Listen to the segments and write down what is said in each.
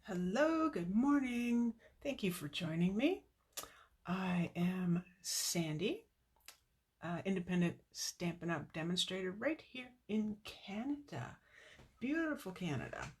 Hello, good morning. Thank you for joining me. I am Sandy, independent Stampin' Up! Demonstrator right here in Canada. Beautiful Canada.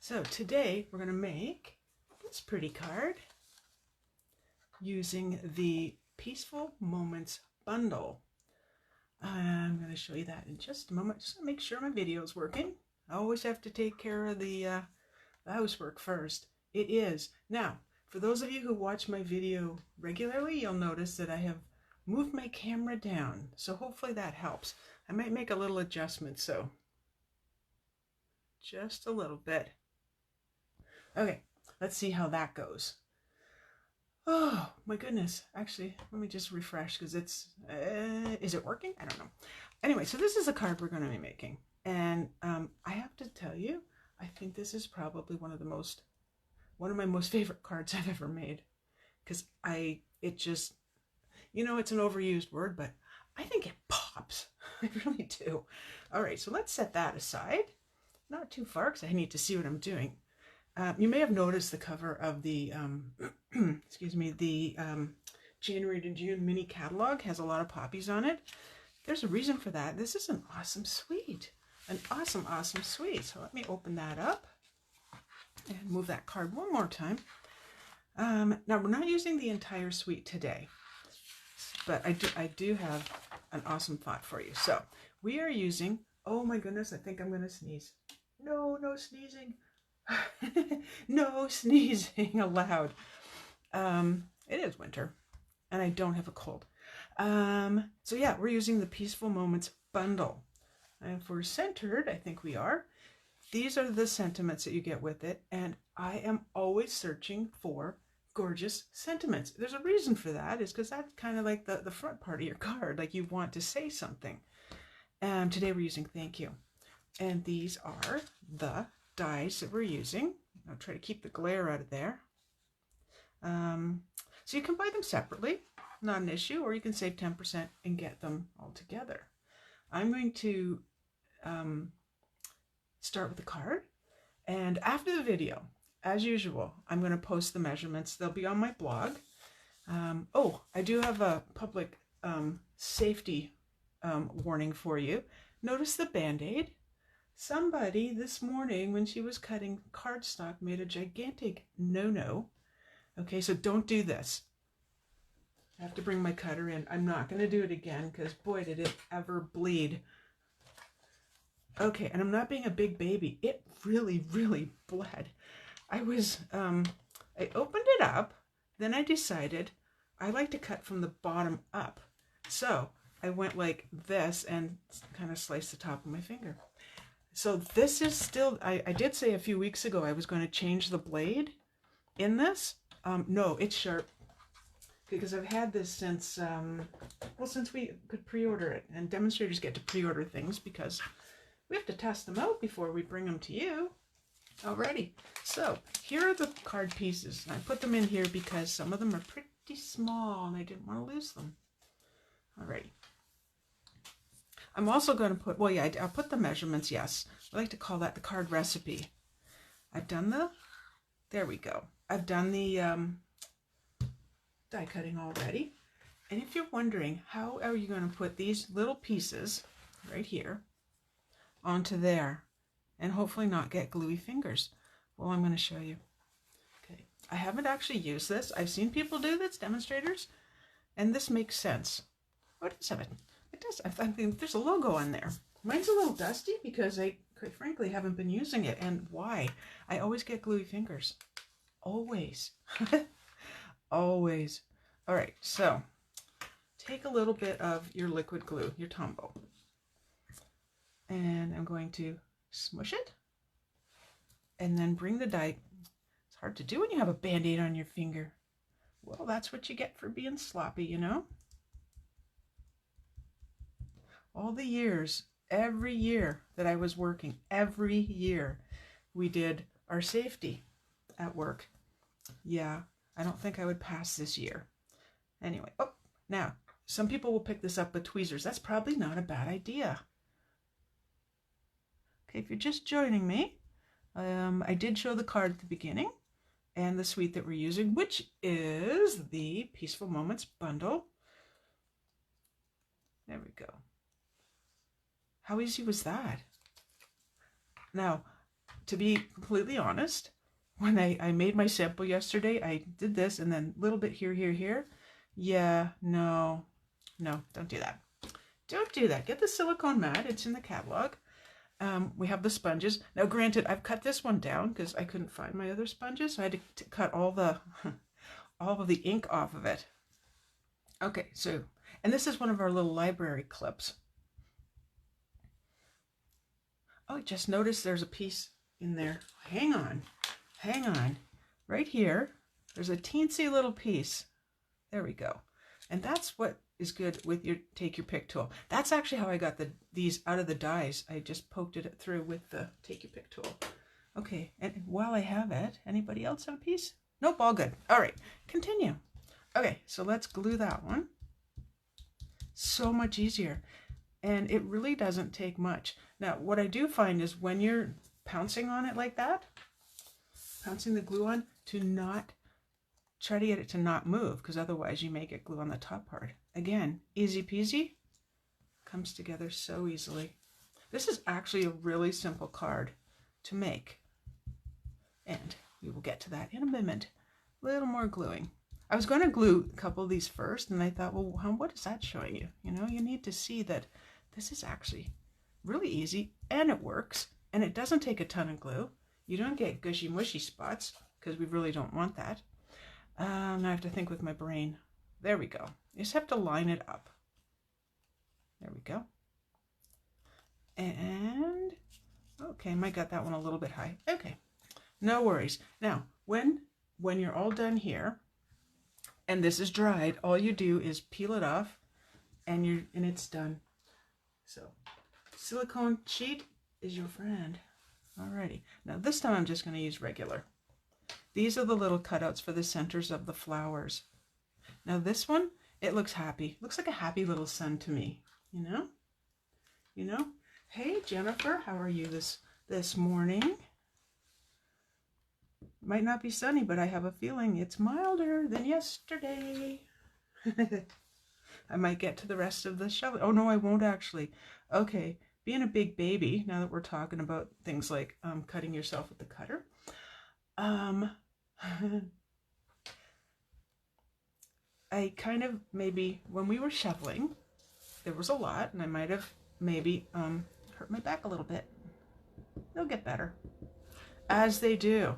So today we're going to make this pretty card using the Peaceful Moments bundle. I'm going to show you that in just a moment, just to make sure my video is working. I always have to take care of the housework first. It is. Now, for those of you who watch my video regularly, you'll notice that I have moved my camera down. So hopefully that helps. I might make a little adjustment, so just a little bit. Okay, let's see how that goes. Oh my goodness. Actually, let me just refresh because it's, is it working? I don't know. Anyway, so this is a card we're going to be making. And I have to tell you, I think this is probably one of my most favorite cards I've ever made, because it just, it's an overused word, but I think it pops. I really do. All right, so let's set that aside. Not too far, because I need to see what I'm doing. You may have noticed the cover of the, the January to June mini catalog has a lot of poppies on it. There's a reason for that. This is an awesome suite. An awesome, awesome suite. So let me open that up and move that card one more time. Now we're not using the entire suite today, but I do have an awesome thought for you. So we are using, oh my goodness, I think I'm going to sneeze. No sneezing. No sneezing allowed. It is winter and I don't have a cold. So yeah, we're using the Peaceful Moments bundle. And if we're centered, I think we are. These are the sentiments that you get with it. And I am always searching for gorgeous sentiments. There's a reason for that, is because that's kind of like the front part of your card. Like you want to say something. Today we're using thank you. And these are the dies that we're using. I'll try to keep the glare out of there. So you can buy them separately, not an issue, or you can save 10% and get them all together. I'm going to start with the card, and after the video, as usual, I'm going to post the measurements. They'll be on my blog. Oh, I do have a public safety warning for you. Notice the band-aid. Somebody this morning when she was cutting cardstock made a gigantic no-no. Okay, so don't do this. I have to bring my cutter in. I'm not going to do it again because boy did it ever bleed. Okay, and I'm not being a big baby. It really, really bled. I opened it up, then I decided I like to cut from the bottom up. So I went like this and kind of sliced the top of my finger. So this is still, I did say a few weeks ago I was going to change the blade in this. No, it's sharp. Because I've had this since, since we could pre-order it. And demonstrators get to pre-order things because we have to test them out before we bring them to you. Alrighty, so here are the card pieces. I put them in here because some of them are pretty small and I didn't want to lose them. Alrighty. I'm also going to put, well, yeah, I'll put the measurements, yes. I like to call that the card recipe. I've done there we go. I've done the die cutting already. And if you're wondering, how are you going to put these little pieces right here onto there and hopefully not get gluey fingers? Well, I'm going to show you. Okay, I haven't actually used this. I've seen people do this, demonstrators, and this makes sense. Oh, it does have it. It does. I think there's a logo on there. Mine's a little dusty because I, quite frankly, haven't been using it. And why? I always get gluey fingers. Always. Always. All right, so take a little bit of your liquid glue, your Tombow, and I'm going to smush it and then bring the die. It's hard to do when you have a band-aid on your finger. Well, that's what you get for being sloppy, you know? All the years, every year that I was working, every year we did our safety at work. Yeah, I don't think I would pass this year. Anyway, oh, now, some people will pick this up with tweezers. That's probably not a bad idea. Okay, if you're just joining me, I did show the card at the beginning. and the suite that we're using, which is the Peaceful Moments bundle. There we go. How easy was that? Now, to be completely honest, when I made my sample yesterday, I did this and then a little bit here, here, here. Yeah, no, don't do that. Don't do that. Get the silicone mat. It's in the catalog. We have the sponges. Now, granted, I've cut this one down because I couldn't find my other sponges, so I had to cut all of the ink off of it. Okay, so, and this is one of our little library clips. Oh, just noticed there's a piece in there. Hang on. Right here, there's a teensy little piece. There we go. And that's what is good with your Take Your Pick tool. That's actually how I got these out of the dies. I just poked it through with the Take Your Pick tool. Okay, and while I have it, anybody else have a piece? Nope, all good. All right, continue. Okay, so let's glue that one. So much easier. And it really doesn't take much. Now, what I do find is when you're pouncing on it like that, pouncing the glue on, to not try to get it to not move, because otherwise you may get glue on the top part. Again, easy peasy, comes together so easily. This is actually a really simple card to make, and we will get to that in a moment. A little more gluing. I was going to glue a couple of these first, and I thought, well, what is that showing you? You know, you need to see that this is actually really easy, and it works, and it doesn't take a ton of glue. You don't get gushy mushy spots, because we really don't want that. Now I have to think with my brain. There we go. You just have to line it up. There we go. And, okay, I might got that one a little bit high. Okay, no worries. Now, when you're all done here, and this is dried, all you do is peel it off, and it's done. So, silicone sheet is your friend. Alrighty. Now this time I'm just going to use regular. These are the little cutouts for the centers of the flowers. Now this one, it looks happy. Looks like a happy little sun to me. You know? You know? Hey Jennifer, how are you this morning? Might not be sunny, but I have a feeling it's milder than yesterday. I might get to the rest of the shovel. Oh no, I won't actually. Okay, being a big baby, now that we're talking about things like cutting yourself with the cutter. I kind of maybe, when we were shoveling, there was a lot, and I might have maybe hurt my back a little bit. They'll get better, as they do.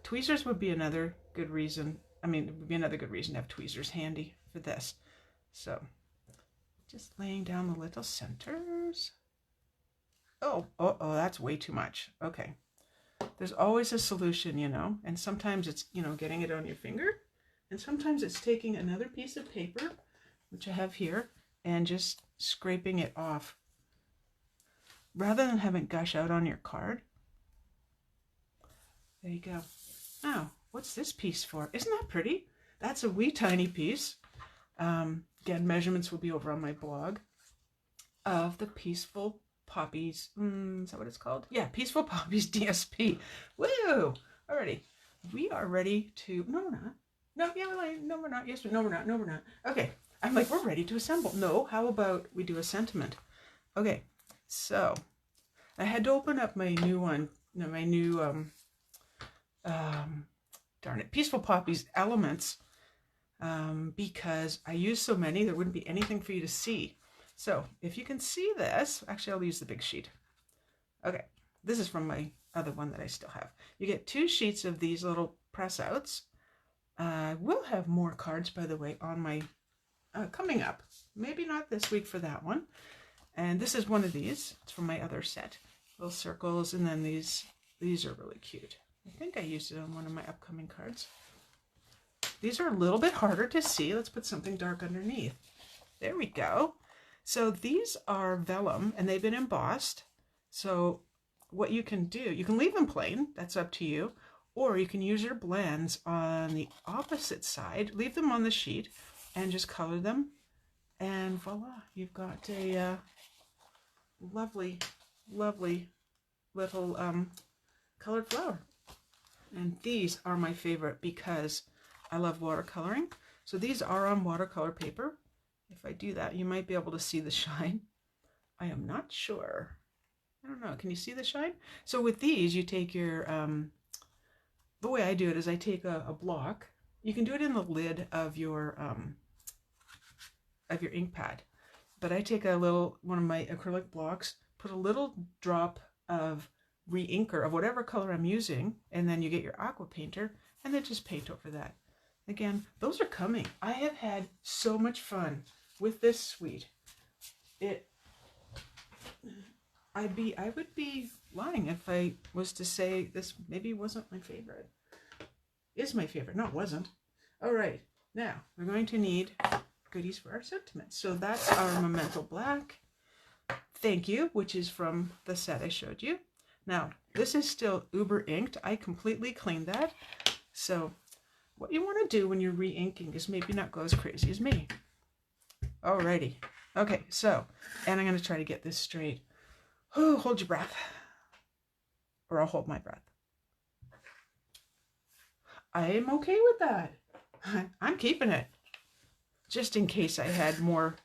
Tweezers would be another good reason. I mean, it would be another good reason to have tweezers handy for this. So, just laying down the little centers. Oh, that's way too much. Okay. There's always a solution, you know, and sometimes it's, you know, getting it on your finger, and sometimes it's taking another piece of paper, which I have here, and just scraping it off. Rather than having it gush out on your card. There you go. Now, what's this piece for? Isn't that pretty? That's a wee tiny piece. Again, measurements will be over on my blog of the Peaceful Poppies. Is that what it's called? Yeah, Peaceful Poppies DSP. Woo! Alrighty. We are ready to... No, we're not. No, yeah, no, we're not. Yes, no, we're not. No, we're not. Okay. I'm like, we're ready to assemble. No, how about we do a sentiment? Okay. So, I had to open up my new one. No, my new... darn it, Peaceful Poppies Elements, because I used so many there wouldn't be anything for you to see. So if you can see this, actually I'll use the big sheet. Okay, this is from my other one that I still have. You get 2 sheets of these little press outs. We'll have more cards, by the way, on my coming up. Maybe not this week for that one. And this is one of these. It's from my other set. Little circles, and then these are really cute. I think I used it on one of my upcoming cards. These are a little bit harder to see. Let's put something dark underneath. There we go. So these are vellum, and they've been embossed. So what you can do, you can leave them plain. That's up to you. Or you can use your blends on the opposite side. Leave them on the sheet and just color them. And voila, you've got a lovely, lovely little colored flower. And these are my favorite because I love watercoloring. So these are on watercolor paper. If I do that, you might be able to see the shine. I am not sure. I don't know. Can you see the shine? So with these, you take your, the way I do it is I take a block. You can do it in the lid of your ink pad. But I take one of my acrylic blocks, put a little drop of re-inker of whatever color I'm using, and then you get your aqua painter, and then just paint over that. Again, those are coming. I have had so much fun with this suite. I would be lying if I was to say this maybe wasn't my favorite. Is my favorite. No, it wasn't. All right, now we're going to need goodies for our sentiments. So that's our Memento Black. Thank you, which is from the set I showed you. Now, this is still uber inked. I completely cleaned that. So what you want to do when you're re-inking is maybe not go as crazy as me. Alrighty. Okay, so, and I'm going to try to get this straight. Oh, hold your breath. Or I'll hold my breath. I am okay with that. I'm keeping it. Just in case I had more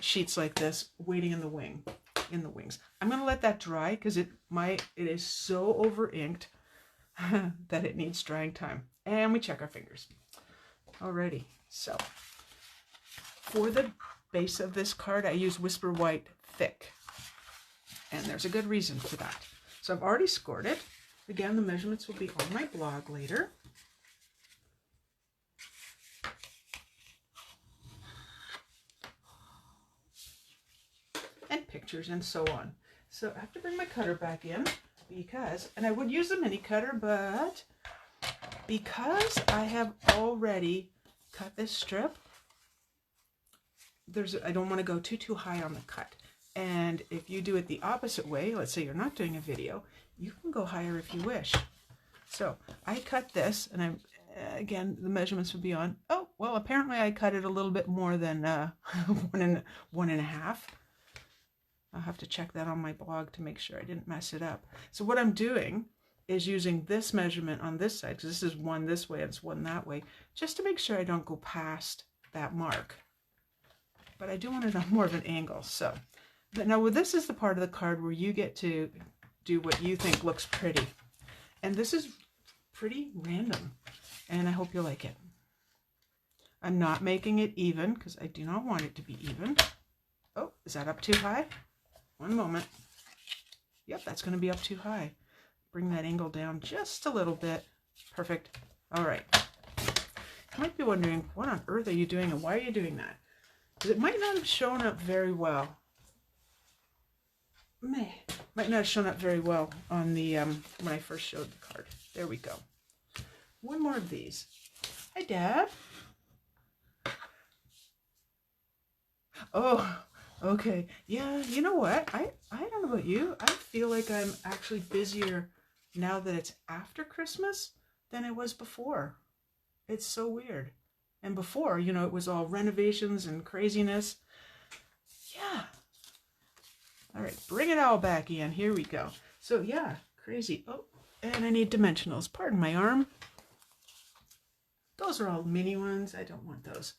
sheets like this waiting in the wings. I'm going to let that dry because it is so over inked that it needs drying time. And we check our fingers. Alrighty, so for the base of this card, I use Whisper White Thick. And there's a good reason for that. So I've already scored it. Again, the measurements will be on my blog later. And pictures and so on. So I have to bring my cutter back in because, and I would use a mini cutter, but because I have already cut this strip, I don't want to go too high on the cut. And if you do it the opposite way, let's say you're not doing a video, you can go higher if you wish. So I cut this, and again, the measurements would be on, oh, well, apparently I cut it a little bit more than 1.5. I'll have to check that on my blog to make sure I didn't mess it up. So what I'm doing is using this measurement on this side, because this is one this way and it's one that way, just to make sure I don't go past that mark. But I do want it on more of an angle. So, but now this is the part of the card where you get to do what you think looks pretty. And this is pretty random, and I hope you like it. I'm not making it even because I do not want it to be even. Oh, is that up too high? One moment. Yep, that's going to be up too high. Bring that angle down just a little bit. Perfect. All right. You might be wondering, what on earth are you doing and why are you doing that? Because it might not have shown up very well. Might not have shown up very well on the when I first showed the card. There we go. One more of these. Hi, Dad. Oh, okay. Yeah, you know what? I don't know about you. I feel like I'm actually busier now that it's after Christmas than it was before. It's so weird. And before, you know, it was all renovations and craziness. Yeah. All right, bring it all back in. Here we go. So yeah, crazy. Oh, and I need dimensionals. Pardon my arm. Those are all mini ones. I don't want those.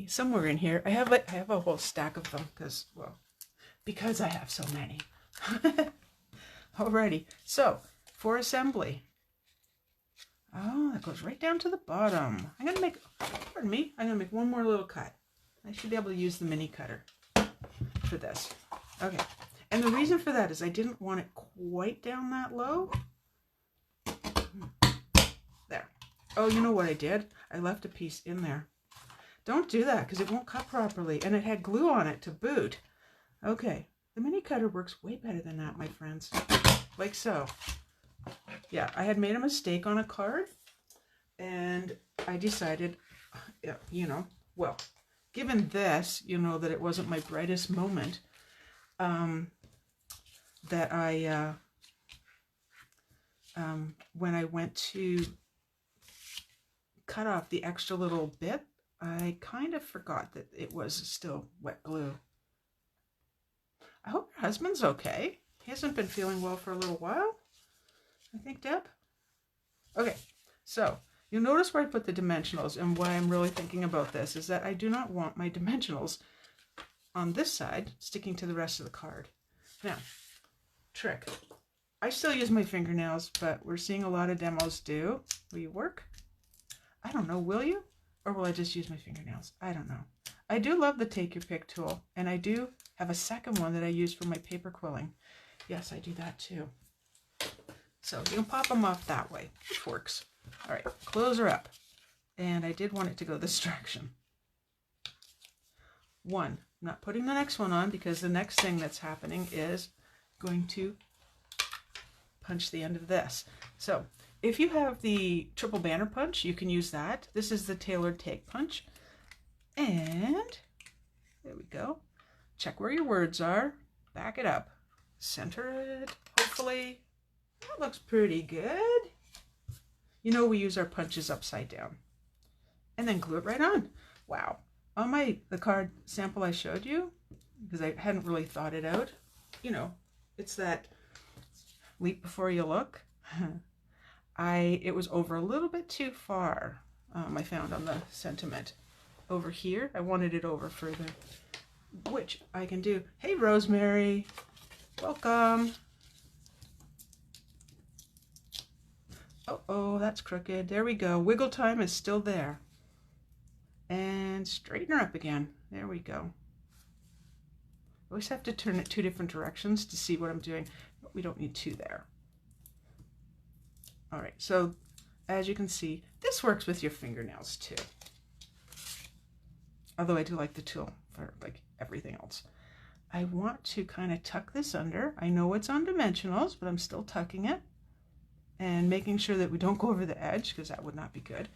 Somewhere in here, I have a whole stack of them because I have so many. Alrighty, so for assembly. Oh, that goes right down to the bottom. I'm gonna make one more little cut. I should be able to use the mini cutter for this. Okay, and the reason for that is I didn't want it quite down that low. There. Oh, you know what I did? I left a piece in there. Don't do that because it won't cut properly, and it had glue on it to boot. Okay, the mini cutter works way better than that, my friends. Like so. Yeah, I had made a mistake on a card, and I decided, you know, well, given this, you know, that it wasn't my brightest moment, that I, when I went to cut off the extra little bit, I kind of forgot that it was still wet glue. I hope your husband's okay. He hasn't been feeling well for a little while. I think, Deb? Okay, so you'll notice where I put the dimensionals, and why I'm really thinking about this is that I do not want my dimensionals on this side sticking to the rest of the card. Now, trick. I still use my fingernails, but we're seeing a lot of demos do. Will you work? I don't know, will you? Or will I just use my fingernails? I don't know. I do love the Take Your Pick tool, and I do have a second one that I use for my paper quilling. Yes, I do that too. So you can pop them off that way, which works. All right, close her up. And I did want it to go this direction. One, I'm not putting the next one on because the next thing that's happening is going to punch the end of this. So if you have the triple banner punch, you can use that. This is the tailored take punch. And there we go. Check where your words are. Back it up. Center it, hopefully. That looks pretty good. You know we use our punches upside down. And then glue it right on. Wow. On the card sample I showed you, because I hadn't really thought it out, you know, it's that leap before you look. It was over a little bit too far, I found on the sentiment. Over here, I wanted it over further, which I can do. Hey, Rosemary, welcome. Oh, that's crooked. There we go. Wiggle time is still there. And straighten her up again. There we go. I always have to turn it 2 different directions to see what I'm doing, but we don't need 2 there. All right, so as you can see, this works with your fingernails too. Although I do like the tool for like everything else. I want to kind of tuck this under. I know it's on dimensionals, but I'm still tucking it and making sure that we don't go over the edge because that would not be good.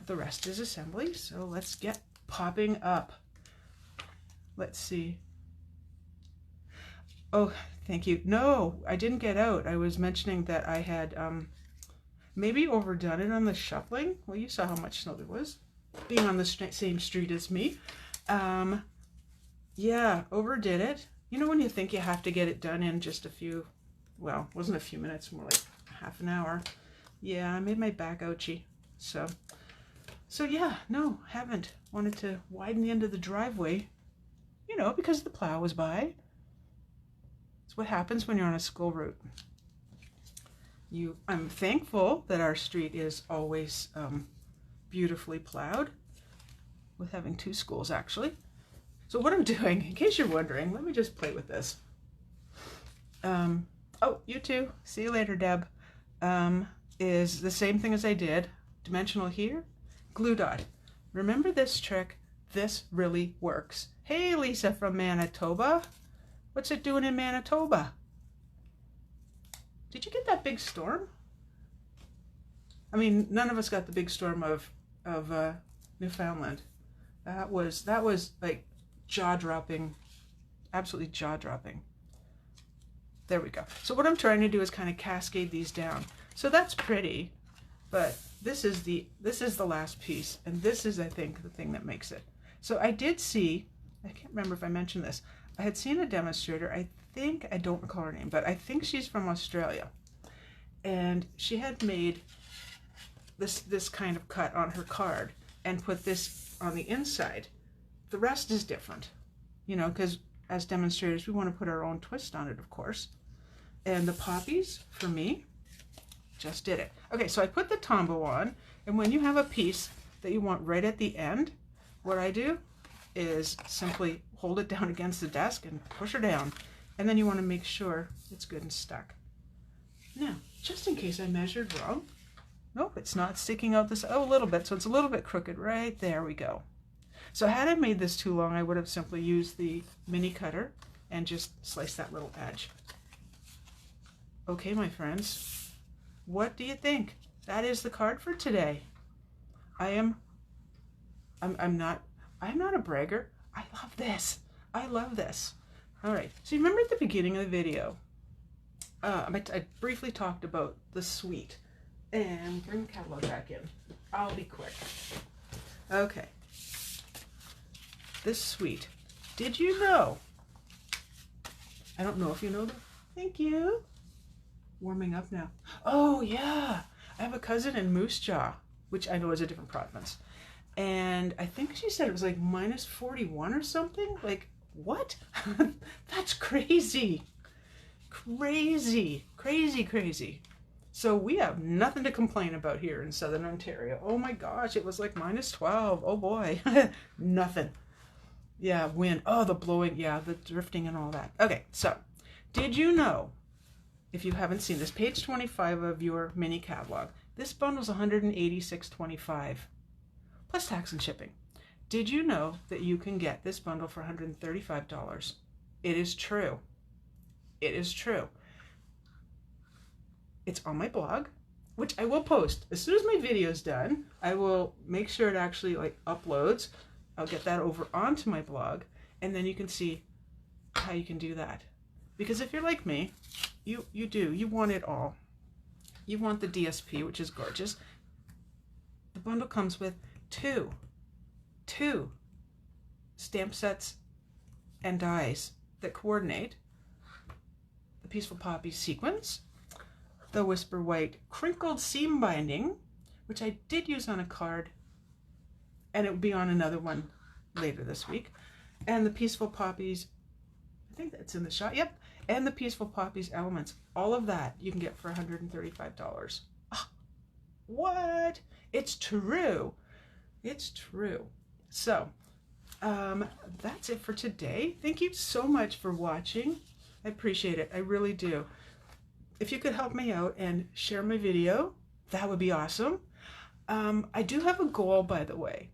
The rest is assembly, so let's get popping up. Let's see. Oh, thank you. No, I didn't get out. I was mentioning that I had maybe overdone it on the shuffling. Well, you saw how much snow there was, being on the same street as me. Yeah, overdid it. You know when you think you have to get it done in just a few, well, it wasn't a few minutes, more like half an hour. Yeah, I made my back ouchy. So yeah, no, haven't. Wanted to widen the end of the driveway, you know, because the plow was by. It's what happens when you're on a school route. I'm thankful that our street is always beautifully plowed, with having 2 schools actually. So what I'm doing, in case you're wondering, let me just play with this. Oh, you too. See you later, Deb. Is the same thing as I did. Dimensional here, glue dot. Remember this trick? This really works. Hey, Lisa from Manitoba. What's it doing in Manitoba? Did you get that big storm? I mean, none of us got the big storm of Newfoundland. That was like jaw-dropping, absolutely jaw-dropping. There we go. So what I'm trying to do is kind of cascade these down. So that's pretty, but this is the last piece, and this is, I think, the thing that makes it. So I did see, I can't remember if I mentioned this, I had seen a demonstrator, I don't recall her name, but I think she's from Australia, and she had made this kind of cut on her card and put this on the inside. The rest is different, you know, because as demonstrators, we want to put our own twist on it, of course. And the poppies, for me, just did it. Okay, so I put the tombow on, and when you have a piece that you want right at the end, what I do is simply hold it down against the desk and push her down. And then you want to make sure it's good and stuck. Now, just in case I measured wrong, nope, it's not sticking out this, a little bit, so it's a little bit crooked. Right there we go. So had I made this too long, I would have simply used the mini cutter and just sliced that little edge. Okay, my friends, what do you think? That is the card for today. I'm not a bragger. I love this. I love this. All right, so you remember at the beginning of the video, I briefly talked about the suite. And bring the catalog back in. I'll be quick. Okay. This suite. Did you know? I don't know if you know that. Thank you. warming up now. Oh, yeah. I have a cousin in Moose Jaw, which I know is a different province. And I think she said it was like minus 41 or something. Like, what? That's crazy. Crazy. Crazy, crazy. So we have nothing to complain about here in Southern Ontario. Oh my gosh, it was like minus 12. Oh boy. Nothing. Yeah, wind. Oh, the blowing. Yeah, the drifting and all that. Okay, so did you know, if you haven't seen this, page 25 of your mini catalog, this bundle's $186.25 plus tax and shipping. Did you know that you can get this bundle for $135? It is true. It is true. It's on my blog, which I will post. As soon as my video's done, I will make sure it actually like uploads. I'll get that over onto my blog, and then you can see how you can do that. Because if you're like me, you want it all. You want the DSP, which is gorgeous. The bundle comes with two stamp sets and dies that coordinate the Peaceful Poppy sequins, the Whisper White crinkled seam binding, which I did use on a card, and it will be on another one later this week, and the Peaceful Poppies, I think that's in the shot, yep, and the Peaceful Poppies elements. All of that you can get for $135. Oh, what? It's true. It's true. So, that's it for today. Thank you so much for watching. I appreciate it. I really do. If you could help me out and share my video, that would be awesome. I do have a goal, by the way,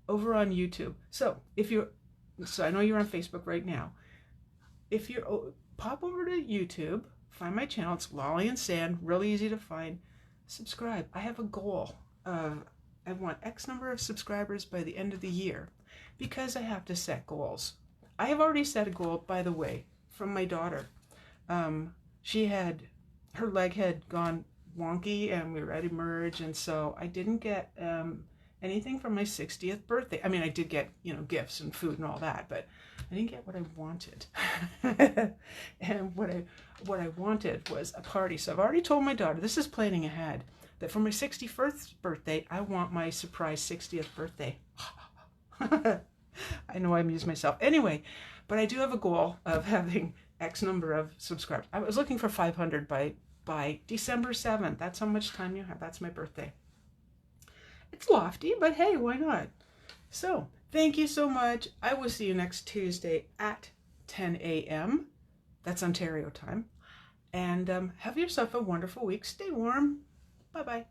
over on YouTube. So I know you're on Facebook right now. If you pop over to YouTube, find my channel. It's Lolly and Sand, really easy to find. Subscribe. I have a goal of I want X number of subscribers by the end of the year, because I have to set goals. I have already set a goal, by the way, from my daughter. Her leg had gone wonky and we were at Emerge, and so I didn't get anything for my 60th birthday. I mean, I did get, gifts and food and all that, but I didn't get what I wanted. And what I wanted was a party. So I've already told my daughter, this is planning ahead, that for my 61st birthday, I want my surprise 60th birthday. I know I amused myself. Anyway, but I do have a goal of having X number of subscribers. I was looking for 500 by December 7th. That's how much time you have. That's my birthday. It's lofty, but hey, why not? So, thank you so much. I will see you next Tuesday at 10 a.m. That's Ontario time. And have yourself a wonderful week. Stay warm. Bye-bye.